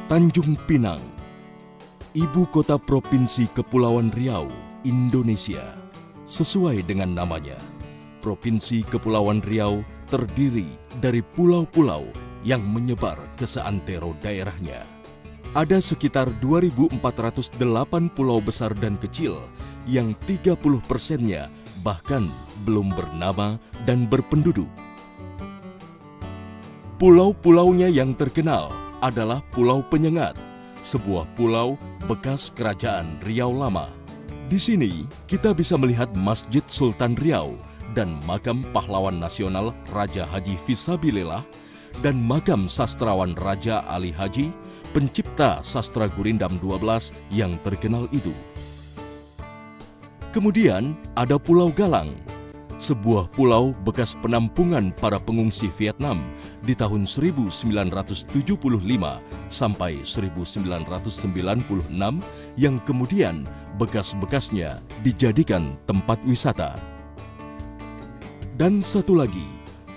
Tanjung Pinang, ibu kota Provinsi Kepulauan Riau, Indonesia. Sesuai dengan namanya, Provinsi Kepulauan Riau terdiri dari pulau-pulau yang menyebar ke seantero daerahnya. Ada sekitar 2.408 pulau besar dan kecil yang 30%-nya bahkan belum bernama dan berpenduduk. Pulau-pulaunya yang terkenal adalah Pulau Penyengat, sebuah pulau bekas Kerajaan Riau Lama. Di sini kita bisa melihat Masjid Sultan Riau dan makam pahlawan nasional Raja Haji Fisabilillah dan makam sastrawan Raja Ali Haji, pencipta sastra Gurindam 12 yang terkenal itu. Kemudian ada Pulau Galang, sebuah pulau bekas penampungan para pengungsi Vietnam di tahun 1975 sampai 1996 yang kemudian bekas-bekasnya dijadikan tempat wisata. Dan satu lagi,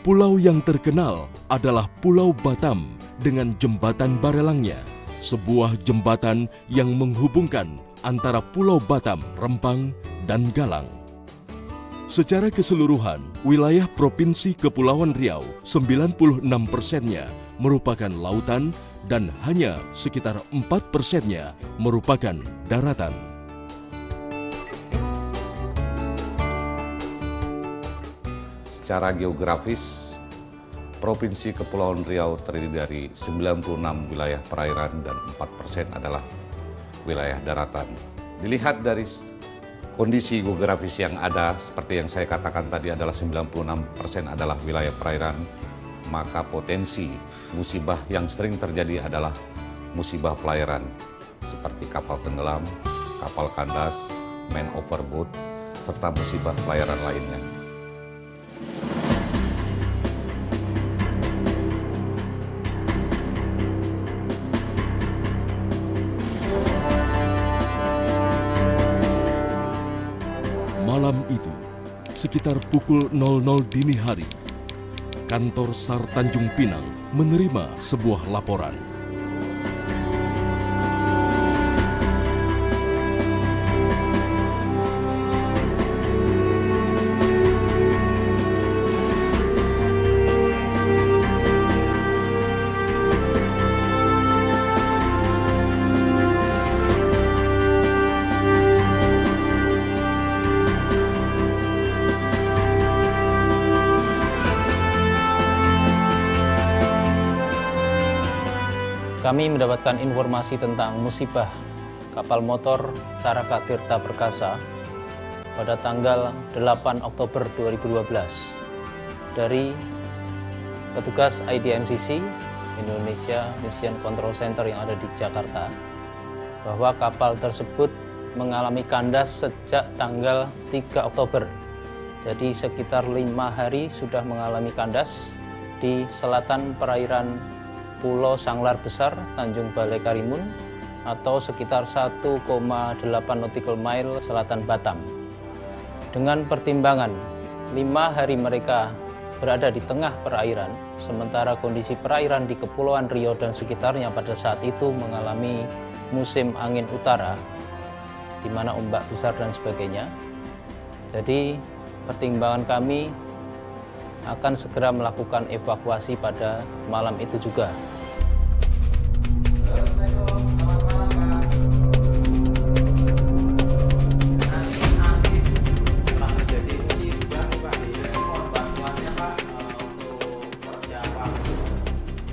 pulau yang terkenal adalah Pulau Batam dengan jembatan Barelangnya, sebuah jembatan yang menghubungkan antara Pulau Batam, Rempang, dan Galang. Secara keseluruhan, wilayah Provinsi Kepulauan Riau 96%-nya merupakan lautan dan hanya sekitar 4%-nya merupakan daratan. Secara geografis, Provinsi Kepulauan Riau terdiri dari 96 wilayah perairan dan 4% adalah wilayah daratan. Dilihat dari kondisi geografis yang ada, seperti yang saya katakan tadi adalah 96% adalah wilayah perairan, maka potensi musibah yang sering terjadi adalah musibah pelayaran, seperti kapal tenggelam, kapal kandas, man overboard, serta musibah pelayaran lainnya. Malam itu, sekitar pukul 00 dini hari, kantor SAR Tanjung Pinang menerima sebuah laporan. Kami mendapatkan informasi tentang musibah kapal motor Caraka Tirta Perkasa pada tanggal 8 Oktober 2012 dari petugas IDMCC Indonesia Mission Control Center yang ada di Jakarta, bahwa kapal tersebut mengalami kandas sejak tanggal 3 Oktober. Jadi sekitar 5 hari sudah mengalami kandas di selatan perairan Pulau Sanglar Besar, Tanjung Balai Karimun, atau sekitar 1,8 nautical mile selatan Batam. Dengan pertimbangan 5 hari mereka berada di tengah perairan, sementara kondisi perairan di Kepulauan Riau dan sekitarnya pada saat itu mengalami musim angin utara, di mana ombak besar dan sebagainya. Jadi pertimbangan kami akan segera melakukan evakuasi pada malam itu juga.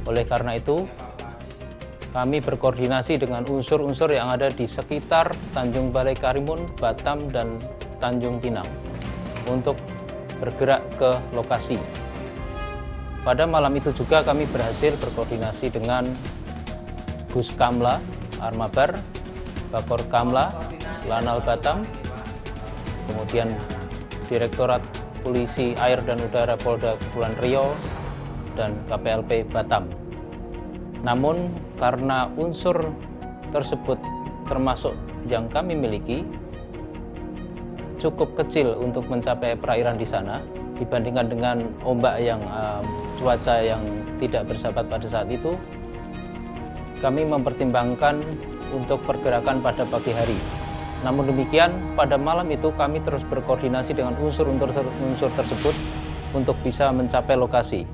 Oleh karena itu, kami berkoordinasi dengan unsur-unsur yang ada di sekitar Tanjung Balai Karimun, Batam, dan Tanjung Pinang untuk bergerak ke lokasi. Pada malam itu juga kami berhasil berkoordinasi dengan Buskamla, Armabar, Bakor Kamla, Lanal Batam, kemudian Direktorat Polisi Air dan Udara Polda Kepulauan Riau, dan KPLP Batam. Namun karena unsur tersebut termasuk yang kami miliki cukup kecil untuk mencapai perairan di sana dibandingkan dengan ombak yang cuaca yang tidak bersahabat pada saat itu, kami mempertimbangkan untuk pergerakan pada pagi hari. Namun demikian, pada malam itu kami terus berkoordinasi dengan unsur tersebut untuk bisa mencapai lokasi.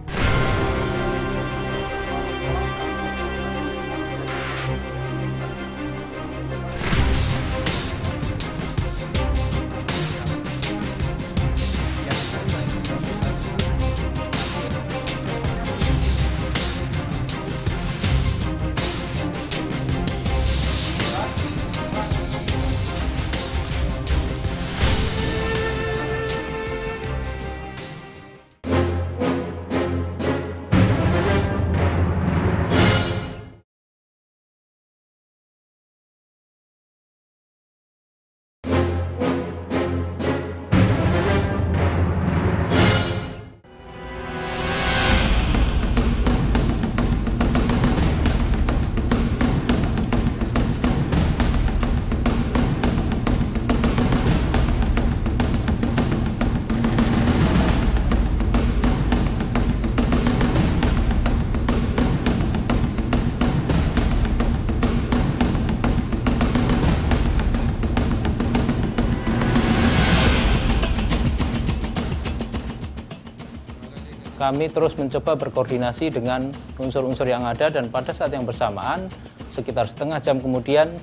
Kami terus mencoba berkoordinasi dengan unsur-unsur yang ada, dan pada saat yang bersamaan, sekitar setengah jam kemudian,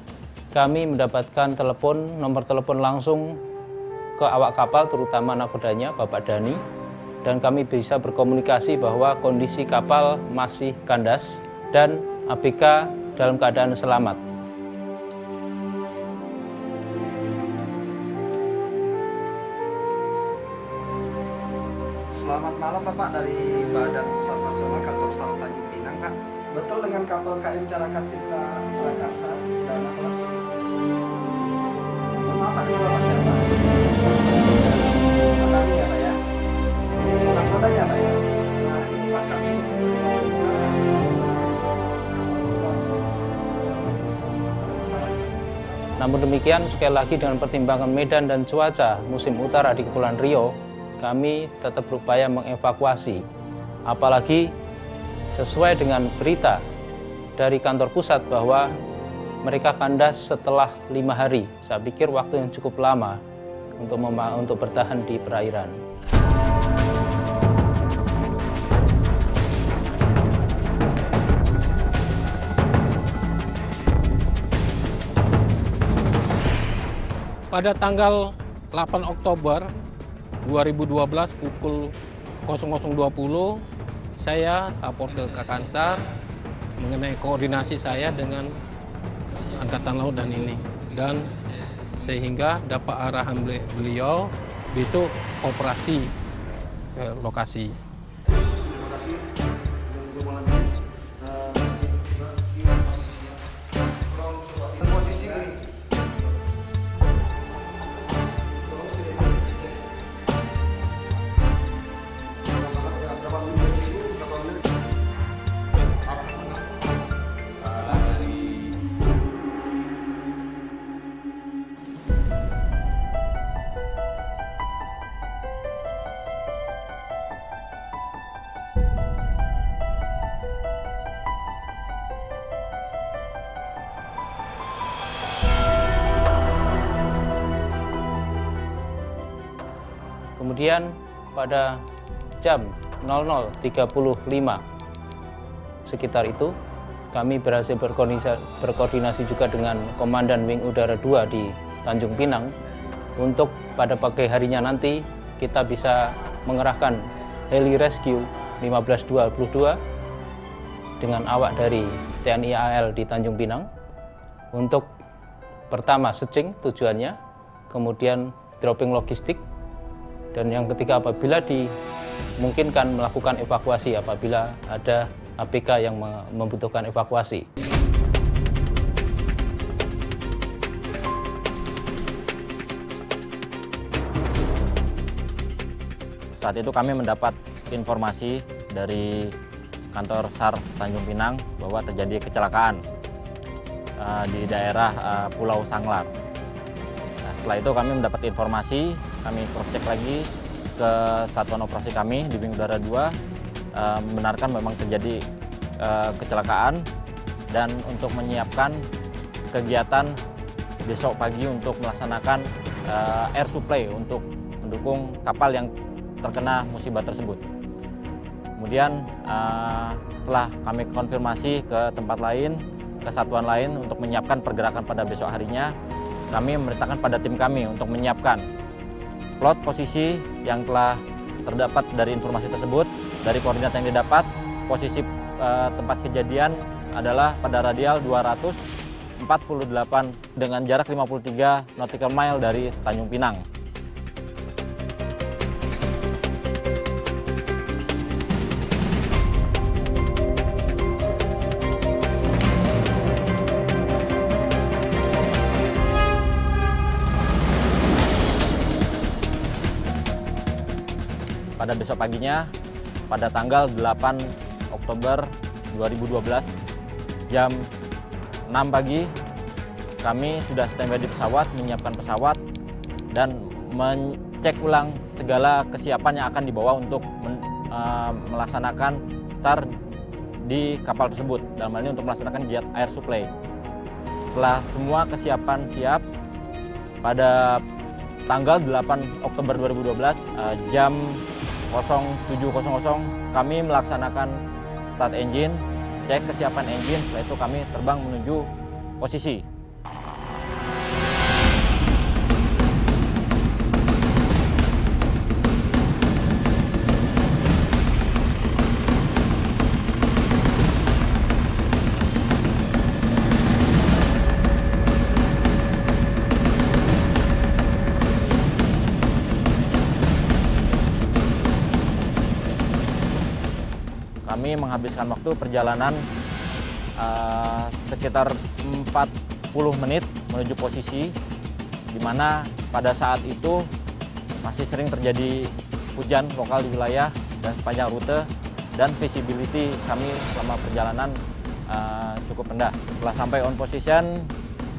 kami mendapatkan nomor telepon langsung ke awak kapal, terutama nakodanya, Bapak Dhani, dan kami bisa berkomunikasi bahwa kondisi kapal masih kandas dan ABK dalam keadaan selamat. Selamat malam Bapak, dari Badan SAR Nasional Kantor SAR Tanjung Pinang, Pak. Betul dengan kapal KM Caraka Tirta Prakasa dan apa? Maaf Pak, dulu Pak siapa? Tadi ya Pak ya? Nakodanya Pak ya? Nah ini Pak kami Namun demikian, sekali lagi dengan pertimbangan medan dan cuaca musim utara di Kepulauan Riau, kami tetap berupaya mengevakuasi. Apalagi sesuai dengan berita dari kantor pusat bahwa mereka kandas setelah 5 hari. Saya pikir waktu yang cukup lama untuk bertahan di perairan. Pada tanggal 8 Oktober 2012 pukul 00.20 saya lapor ke Kakansar mengenai koordinasi saya dengan Angkatan Laut dan ini, dan sehingga dapat arahan beliau besok operasi ke lokasi. Terima kasih. Posisi ini. Kemudian pada jam 00.35 sekitar itu, kami berhasil berkoordinasi juga dengan Komandan Wing Udara 2 di Tanjung Pinang untuk pada pagi harinya nanti kita bisa mengerahkan heli rescue 1522 dengan awak dari TNI AL di Tanjung Pinang untuk pertama searching tujuannya, kemudian dropping logistik, dan yang ketiga apabila dimungkinkan melakukan evakuasi apabila ada ABK yang membutuhkan evakuasi. Saat itu kami mendapat informasi dari kantor SAR Tanjung Pinang bahwa terjadi kecelakaan di daerah Pulau Sanglar. Nah, setelah itu kami mendapat informasi, kami cross-check lagi ke satuan operasi kami di Wing Udara 2, membenarkan memang terjadi kecelakaan dan untuk menyiapkan kegiatan besok pagi untuk melaksanakan air supply untuk mendukung kapal yang terkena musibah tersebut. Kemudian setelah kami konfirmasi ke tempat lain, ke satuan lain untuk menyiapkan pergerakan pada besok harinya, kami memerintahkan pada tim kami untuk menyiapkan plot posisi yang telah terdapat dari informasi tersebut. Dari koordinat yang didapat, posisi tempat kejadian adalah pada radial 248 dengan jarak 53 nautical mile dari Tanjung Pinang. Pada besok paginya, pada tanggal 8 Oktober 2012, jam 6 pagi, kami sudah standby di pesawat, menyiapkan pesawat, dan mengecek ulang segala kesiapan yang akan dibawa untuk melaksanakan SAR di kapal tersebut, dalam hal ini untuk melaksanakan giat air supply. Setelah semua kesiapan siap, pada tanggal 8 Oktober 2012, jam 07.00 kami melaksanakan start engine, cek kesiapan engine, setelah itu kami terbang menuju posisi. Kami menghabiskan waktu perjalanan sekitar 40 menit menuju posisi, di mana pada saat itu masih sering terjadi hujan lokal di wilayah dan sepanjang rute, dan visibility kami selama perjalanan cukup rendah. Setelah sampai on position,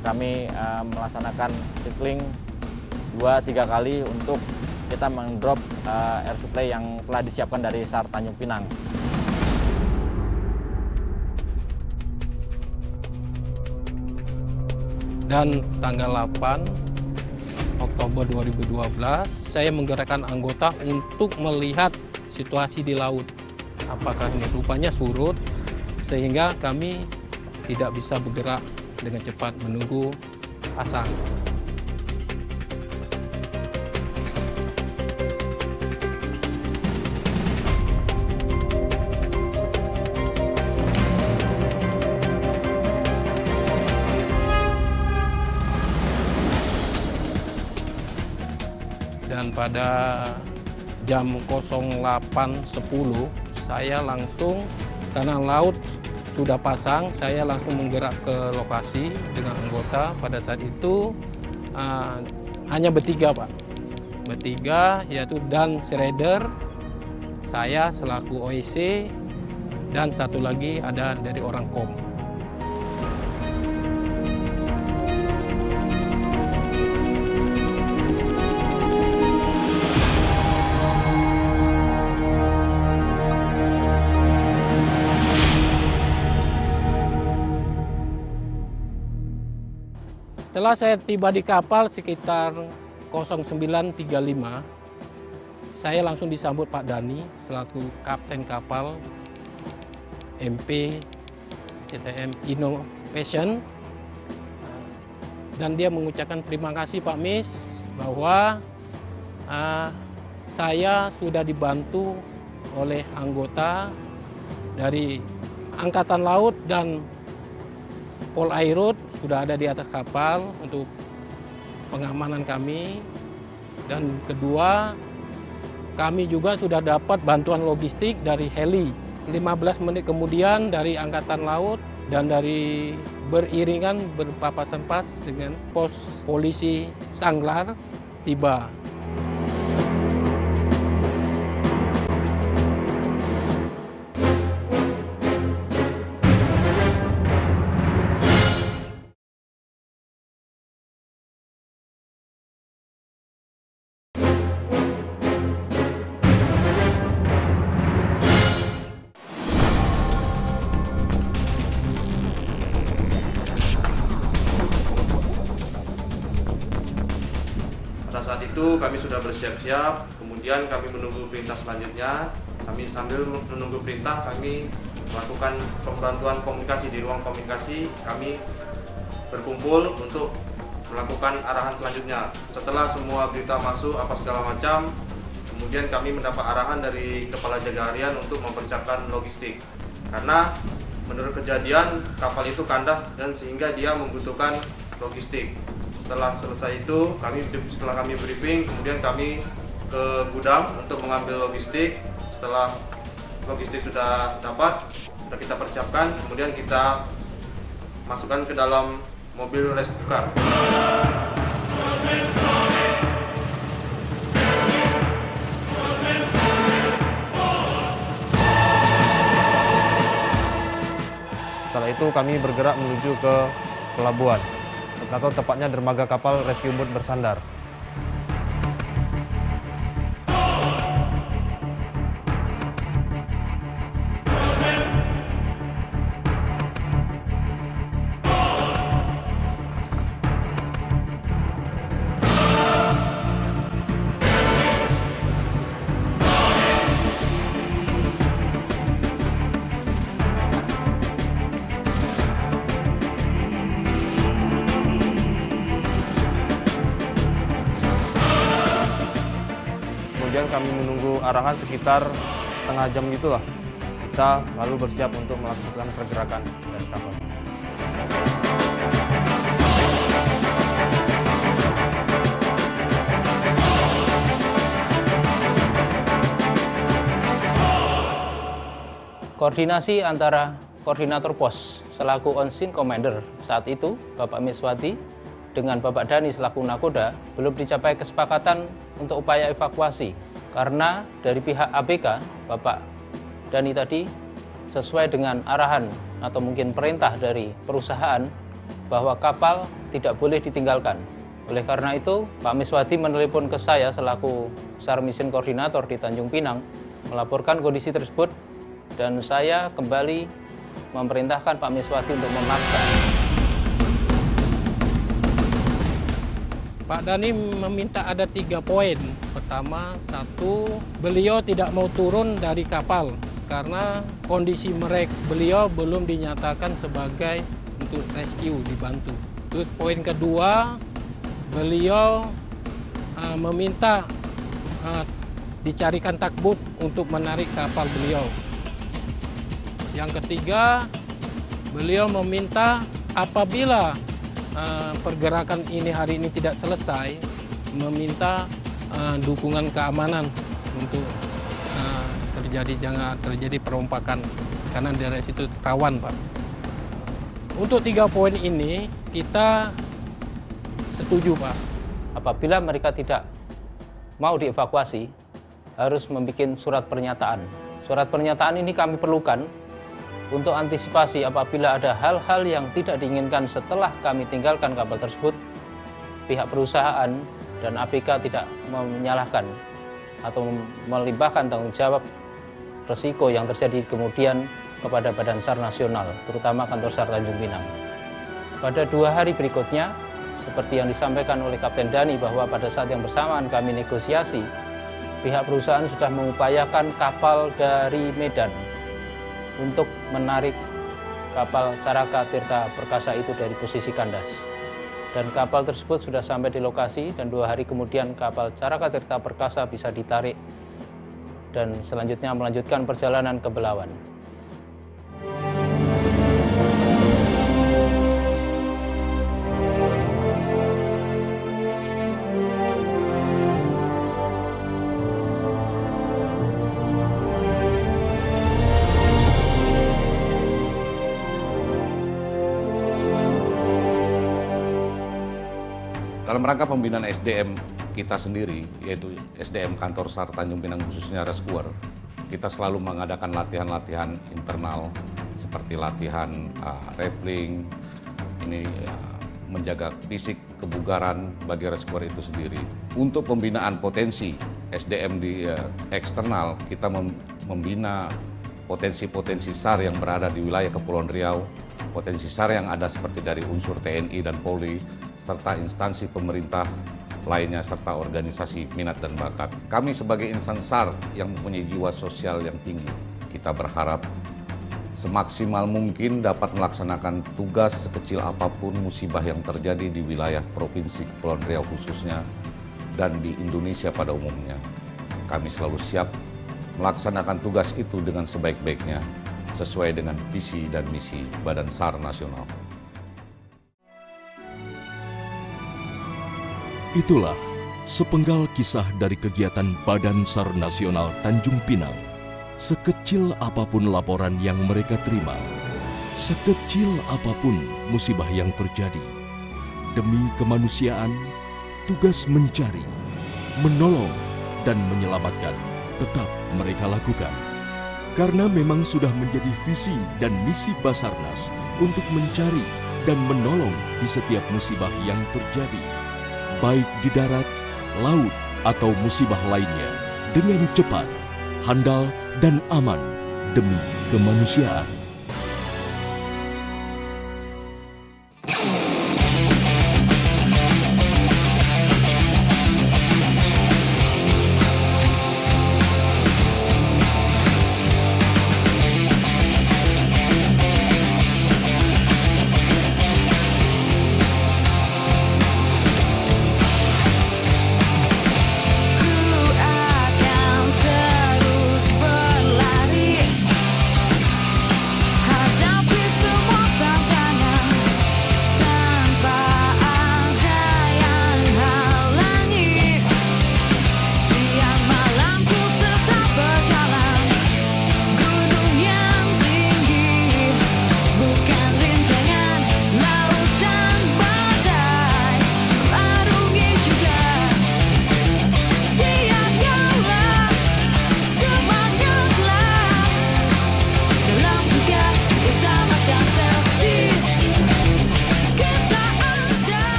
kami melaksanakan cycling 2-3 kali untuk kita mendrop air supply yang telah disiapkan dari SAR Tanjung Pinang. Dan tanggal 8 Oktober 2012, saya menggerakkan anggota untuk melihat situasi di laut. Apakah ini rupanya surut, sehingga kami tidak bisa bergerak dengan cepat menunggu pasang. Dan pada jam 08.10 saya langsung, karena laut sudah pasang, saya langsung menggerak ke lokasi dengan anggota. Pada saat itu hanya bertiga, Pak. Bertiga, yaitu Dan Schrader, saya selaku OEC, dan satu lagi ada dari orang KOM. Setelah saya tiba di kapal sekitar 09.35, saya langsung disambut Pak Dani selaku kapten kapal MP CTM Innovation, dan dia mengucapkan terima kasih Pak Mis bahwa saya sudah dibantu oleh anggota dari Angkatan Laut dan Polairut sudah ada di atas kapal untuk pengamanan kami. Dan kedua, kami juga sudah dapat bantuan logistik dari heli. 15 menit kemudian dari Angkatan Laut dan dari beriringan berpapasan pas dengan pos polisi Sanglar tiba. Pada saat itu kami sudah bersiap-siap, kemudian kami menunggu perintah selanjutnya. Kami sambil menunggu perintah, kami melakukan pembantuan komunikasi di ruang komunikasi. Kami berkumpul untuk melakukan arahan selanjutnya. Setelah semua berita masuk apa segala macam, kemudian kami mendapat arahan dari Kepala Jaga Harian untuk mempersiapkan logistik. Karena menurut kejadian kapal itu kandas dan sehingga dia membutuhkan logistik. Setelah selesai itu, setelah kami briefing, kemudian kami ke gudang untuk mengambil logistik. Setelah logistik sudah dapat, sudah kita persiapkan, kemudian kita masukkan ke dalam mobil rescue car. Setelah itu kami bergerak menuju ke pelabuhan, atau tepatnya dermaga kapal rescue boat bersandar. Kemudian kami menunggu arahan sekitar setengah jam gitulah. Kita lalu bersiap untuk melakukan pergerakan dari kapal. Koordinasi antara koordinator pos selaku on-scene commander saat itu, Bapak Miswati, dengan Bapak Dani selaku nakoda belum dicapai kesepakatan untuk upaya evakuasi karena dari pihak ABK, Bapak Dani tadi sesuai dengan arahan atau mungkin perintah dari perusahaan bahwa kapal tidak boleh ditinggalkan. Oleh karena itu, Pak Miswati menelepon ke saya selaku SAR Mission Koordinator di Tanjung Pinang melaporkan kondisi tersebut dan saya kembali memerintahkan Pak Miswati untuk memaksa. Pak Dani meminta ada 3 poin. Pertama, satu, beliau tidak mau turun dari kapal karena kondisi beliau belum dinyatakan sebagai untuk rescue, dibantu. Terus poin kedua, beliau meminta dicarikan takbut untuk menarik kapal beliau. Yang ketiga, beliau meminta apabila pergerakan ini hari ini tidak selesai, meminta dukungan keamanan untuk jangan terjadi perompakan karena daerah situ rawan, Pak. Untuk 3 poin ini kita setuju, Pak. Apabila mereka tidak mau dievakuasi, harus membuat surat pernyataan. Surat pernyataan ini kami perlukan untuk antisipasi apabila ada hal-hal yang tidak diinginkan setelah kami tinggalkan kapal tersebut, pihak perusahaan dan ABK tidak menyalahkan atau melimpahkan tanggung jawab resiko yang terjadi kemudian kepada Badan SAR Nasional, terutama kantor SAR Tanjung Pinang. Pada 2 hari berikutnya, seperti yang disampaikan oleh Kapten Dani bahwa pada saat yang bersamaan kami negosiasi, pihak perusahaan sudah mengupayakan kapal dari Medan untuk menarik kapal Caraka Tirta Perkasa itu dari posisi kandas. Dan kapal tersebut sudah sampai di lokasi dan 2 hari kemudian kapal Caraka Tirta Perkasa bisa ditarik dan selanjutnya melanjutkan perjalanan ke Belawan. Dalam rangka pembinaan SDM kita sendiri, yaitu SDM Kantor SAR Tanjung Pinang khususnya Rescuer, kita selalu mengadakan latihan-latihan internal seperti latihan rappelling, ini menjaga fisik, kebugaran bagi rescuer itu sendiri. Untuk pembinaan potensi SDM di eksternal, kita membina potensi-potensi SAR yang berada di wilayah Kepulauan Riau, potensi SAR yang ada seperti dari unsur TNI dan Polri, serta instansi pemerintah lainnya serta organisasi minat dan bakat. Kami sebagai insan SAR yang mempunyai jiwa sosial yang tinggi, kita berharap semaksimal mungkin dapat melaksanakan tugas sekecil apapun musibah yang terjadi di wilayah Provinsi Kepulauan Riau khususnya dan di Indonesia pada umumnya. Kami selalu siap melaksanakan tugas itu dengan sebaik-baiknya sesuai dengan visi dan misi Badan SAR Nasional. Itulah sepenggal kisah dari kegiatan Badan SAR Nasional Tanjung Pinang. Sekecil apapun laporan yang mereka terima, sekecil apapun musibah yang terjadi, demi kemanusiaan, tugas mencari, menolong, dan menyelamatkan tetap mereka lakukan. Karena memang sudah menjadi visi dan misi Basarnas untuk mencari dan menolong di setiap musibah yang terjadi, baik di darat, laut, atau musibah lainnya, dengan cepat, handal, dan aman demi kemanusiaan.